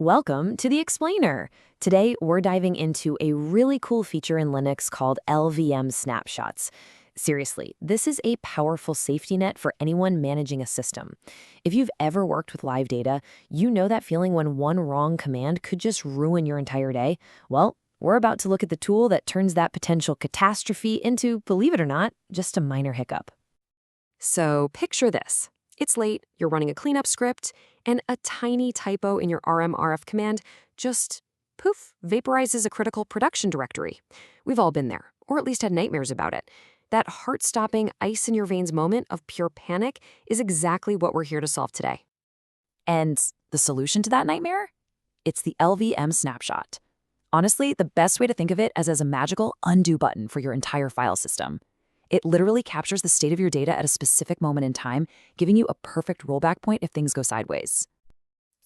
Welcome to the Explainer. Today, we're diving into a really cool feature in Linux called LVM snapshots. Seriously, this is a powerful safety net for anyone managing a system. If you've ever worked with live data, you know that feeling when one wrong command could just ruin your entire day. Well, we're about to look at the tool that turns that potential catastrophe into, believe it or not, just a minor hiccup. So picture this. It's late, you're running a cleanup script, and a tiny typo in your rmrf command just, poof, vaporizes a critical production directory. We've all been there, or at least had nightmares about it. That heart-stopping, ice-in-your-veins moment of pure panic is exactly what we're here to solve today. And the solution to that nightmare? It's the LVM snapshot. Honestly, the best way to think of it is as a magical undo button for your entire file system. It literally captures the state of your data at a specific moment in time, giving you a perfect rollback point if things go sideways.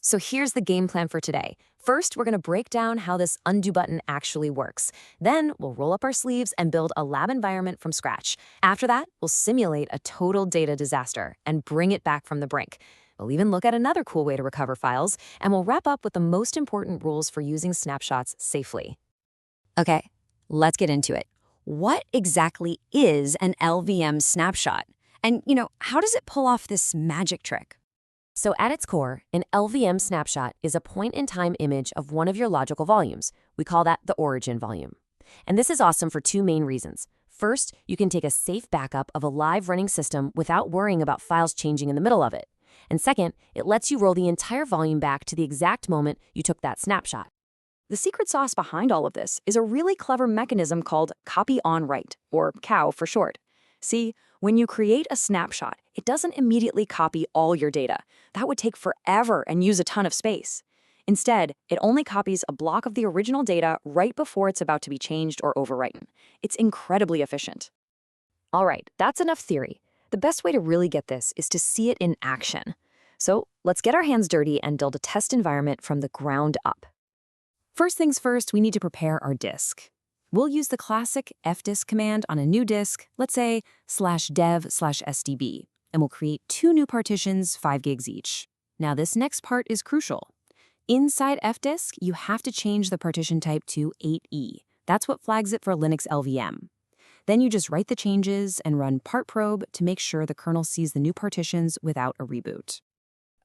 So here's the game plan for today. First, we're going to break down how this undo button actually works. Then we'll roll up our sleeves and build a lab environment from scratch. After that, we'll simulate a total data disaster and bring it back from the brink. We'll even look at another cool way to recover files, and we'll wrap up with the most important rules for using snapshots safely. Okay, let's get into it. What exactly is an LVM snapshot? And, how does it pull off this magic trick? So at its core, an LVM snapshot is a point-in-time image of one of your logical volumes. We call that the origin volume. And this is awesome for two main reasons. First, you can take a safe backup of a live running system without worrying about files changing in the middle of it. And second, it lets you roll the entire volume back to the exact moment you took that snapshot. The secret sauce behind all of this is a really clever mechanism called copy on write, or COW for short. See, when you create a snapshot, it doesn't immediately copy all your data. That would take forever and use a ton of space. Instead, it only copies a block of the original data right before it's about to be changed or overwritten. It's incredibly efficient. All right, that's enough theory. The best way to really get this is to see it in action. So let's get our hands dirty and build a test environment from the ground up. First things first, we need to prepare our disk. We'll use the classic fdisk command on a new disk, let's say /dev/sdb, and we'll create two new partitions, 5 gigs each. Now this next part is crucial. Inside fdisk, you have to change the partition type to 8E. That's what flags it for Linux LVM. Then you just write the changes and run partprobe to make sure the kernel sees the new partitions without a reboot.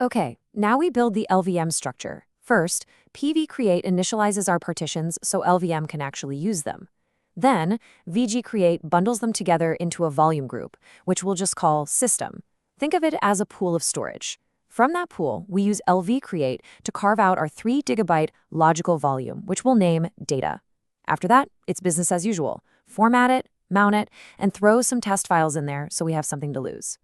Okay, now we build the LVM structure. First, pvcreate initializes our partitions so LVM can actually use them. Then, vgcreate bundles them together into a volume group, which we'll just call system. Think of it as a pool of storage. From that pool, we use lvcreate to carve out our 3 GB logical volume, which we'll name data. After that, it's business as usual. Format it, mount it, and throw some test files in there so we have something to lose.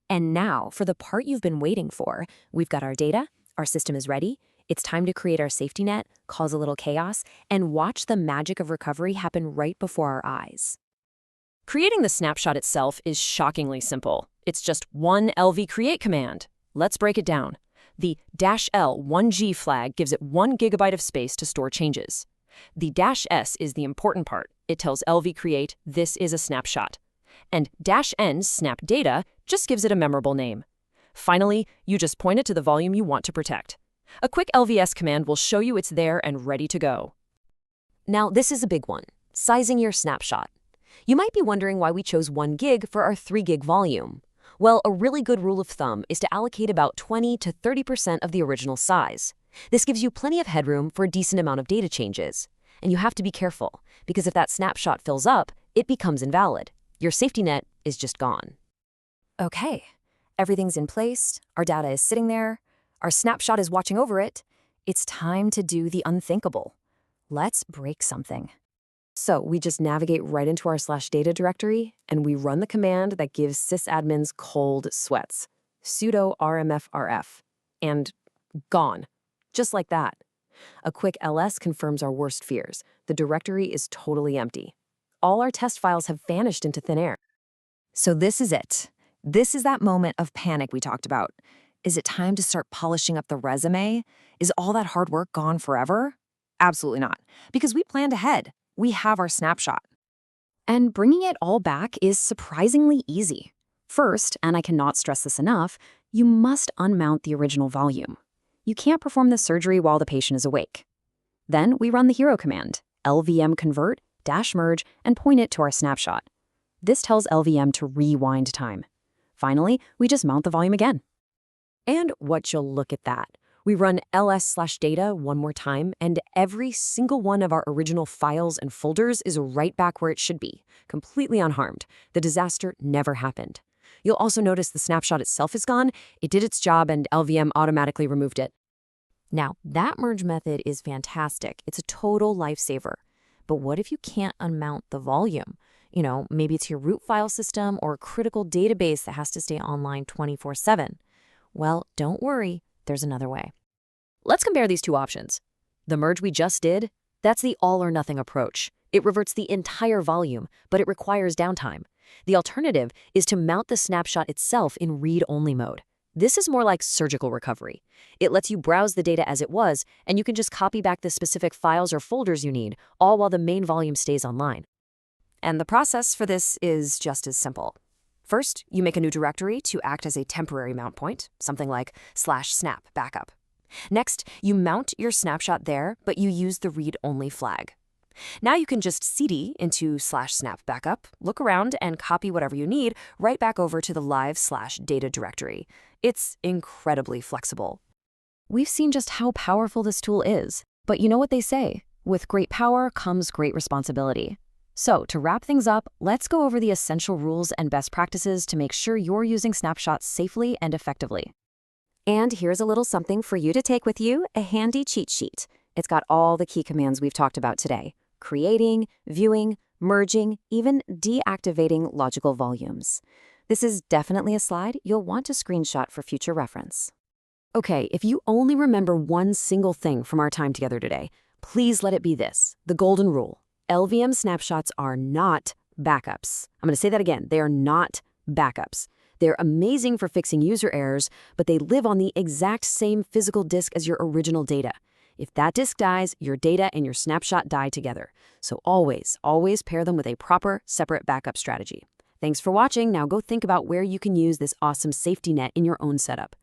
And now, for the part you've been waiting for, we've got our data, our system is ready. It's time to create our safety net, cause a little chaos, and watch the magic of recovery happen right before our eyes. Creating the snapshot itself is shockingly simple. It's just one lvcreate command. Let's break it down. The -L1G flag gives it 1 GB of space to store changes. The -S is the important part. It tells lvcreate this is a snapshot. And -N snap data just gives it a memorable name. Finally, you just point it to the volume you want to protect. A quick LVS command will show you it's there and ready to go. Now, this is a big one, sizing your snapshot. You might be wondering why we chose 1 gig for our 3 gig volume. Well, a really good rule of thumb is to allocate about 20 to 30% of the original size. This gives you plenty of headroom for a decent amount of data changes. And you have to be careful, because if that snapshot fills up, it becomes invalid. Your safety net is just gone. Okay, everything's in place, our data is sitting there, our snapshot is watching over it. It's time to do the unthinkable. Let's break something. So we just navigate right into our /data directory, and we run the command that gives sysadmins cold sweats. Sudo rmfrf. And gone. Just like that. A quick ls confirms our worst fears. The directory is totally empty. All our test files have vanished into thin air. So this is it. This is that moment of panic we talked about. Is it time to start polishing up the resume? Is all that hard work gone forever? Absolutely not, because we planned ahead. We have our snapshot. And bringing it all back is surprisingly easy. First, and I cannot stress this enough, you must unmount the original volume. You can't perform the surgery while the patient is awake. Then we run the hero command, LVM convert, -merge, and point it to our snapshot. This tells LVM to rewind time. Finally, we just mount the volume again. And what you'll look at that. We run ls/data one more time, and every single one of our original files and folders is right back where it should be, completely unharmed. The disaster never happened. You'll also notice the snapshot itself is gone. It did its job, and LVM automatically removed it. Now, that merge method is fantastic. It's a total lifesaver. But what if you can't unmount the volume? Maybe it's your root file system or a critical database that has to stay online 24/7. Well, don't worry. There's another way. Let's compare these two options. The merge we just did, that's the all-or-nothing approach. It reverts the entire volume, but it requires downtime. The alternative is to mount the snapshot itself in read-only mode. This is more like surgical recovery. It lets you browse the data as it was, and you can just copy back the specific files or folders you need, all while the main volume stays online. And the process for this is just as simple. First, you make a new directory to act as a temporary mount point, something like /snap backup. Next, you mount your snapshot there, but you use the read-only flag. Now you can just cd into /snap backup, look around, and copy whatever you need right back over to the live/data directory. It's incredibly flexible. We've seen just how powerful this tool is, but you know what they say, with great power comes great responsibility. So to wrap things up, let's go over the essential rules and best practices to make sure you're using snapshots safely and effectively. And here's a little something for you to take with you, a handy cheat sheet. It's got all the key commands we've talked about today: creating, viewing, merging, even deactivating logical volumes. This is definitely a slide you'll want to screenshot for future reference. Okay, if you only remember one single thing from our time together today, please let it be this, the golden rule. LVM snapshots are not backups. I'm going to say that again. They are not backups. They're amazing for fixing user errors, but they live on the exact same physical disk as your original data. If that disk dies, your data and your snapshot die together. So always, always pair them with a proper, separate backup strategy. Thanks for watching. Now go think about where you can use this awesome safety net in your own setup.